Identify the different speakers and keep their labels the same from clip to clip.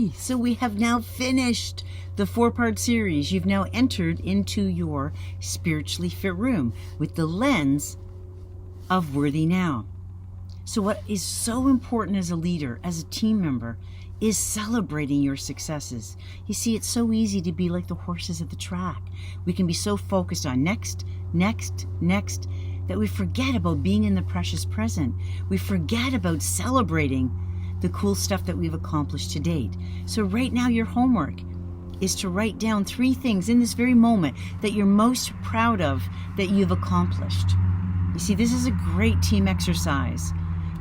Speaker 1: Yay! So we have now finished the 4-part series. You've now entered into your spiritually fit room with the lens of worthy now. So what is so important as a leader, as a team member, is celebrating your successes. You see, it's so easy to be like the horses at the track. We can be so focused on next, that we forget about being in the precious present. We forget about celebrating the cool stuff that we've accomplished to date. So right now your homework is to write down 3 things in this very moment that you're most proud of that you've accomplished. You see, this is a great team exercise.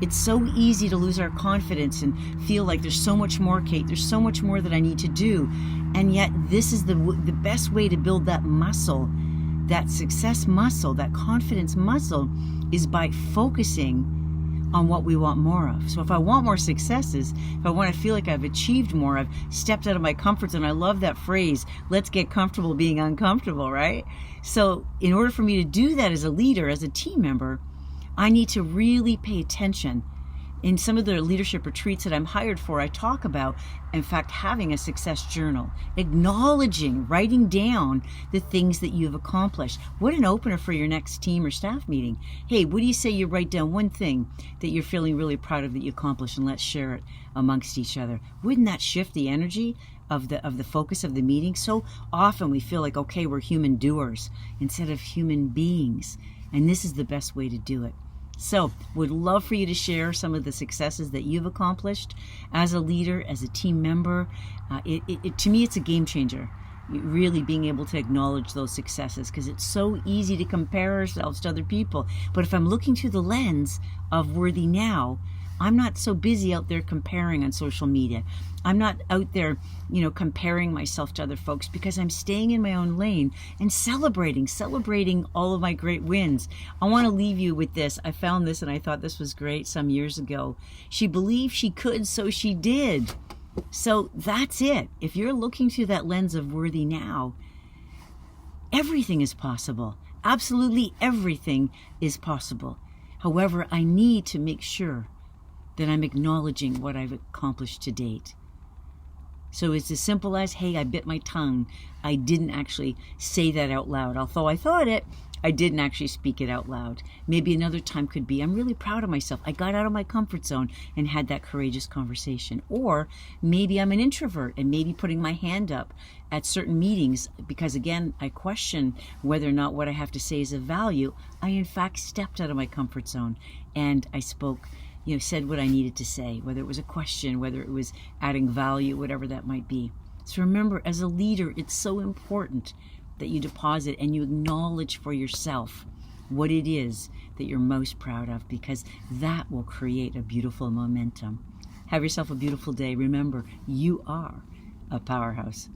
Speaker 1: It's so easy to lose our confidence and feel like there's so much more, Cate, there's so much more that I need to do. And yet this is the best way to build that muscle, that success muscle, that confidence muscle, is by focusing on what we want more of. So if I want more successes, if I want to feel like I've achieved more, I've stepped out of my comfort zone. I love that phrase, let's get comfortable being uncomfortable, right? So in order for me to do that as a leader, as a team member, I need to really pay attention. In some of the leadership retreats that I'm hired for, I talk about, in fact, having a success journal, acknowledging, writing down the things that you've accomplished. What an opener for your next team or staff meeting. Hey, what do you say you write down one thing that you're feeling really proud of that you accomplished, and let's share it amongst each other. Wouldn't that shift the energy of the focus of the meeting? So often we feel like, okay, we're human doers instead of human beings. And this is the best way to do it. So, would love for you to share some of the successes that you've accomplished as a leader, as a team member. To me, it's a game changer, really being able to acknowledge those successes, because it's so easy to compare ourselves to other people. But if I'm looking through the lens of worthy now, I'm not so busy out there comparing on social media. I'm not out there, comparing myself to other folks, because I'm staying in my own lane and celebrating all of my great wins. I want to leave you with this. I found this and I thought this was great some years ago. She believed she could, so she did. So that's it. If you're looking through that lens of worthy now, everything is possible. Absolutely everything is possible. However, I need to make sure that I'm acknowledging what I've accomplished to date. So it's as simple as, hey, I bit my tongue. I didn't actually say that out loud. Although I thought it, I didn't actually speak it out loud. Maybe another time could be, I'm really proud of myself. I got out of my comfort zone and had that courageous conversation. Or maybe I'm an introvert and maybe putting my hand up at certain meetings because, again, I question whether or not what I have to say is of value. I, in fact, stepped out of my comfort zone and I spoke, said what I needed to say, whether it was a question, whether it was adding value, whatever that might be. So remember, as a leader, it's so important that you deposit and you acknowledge for yourself what it is that you're most proud of, because that will create a beautiful momentum. Have yourself a beautiful day. Remember, you are a powerhouse.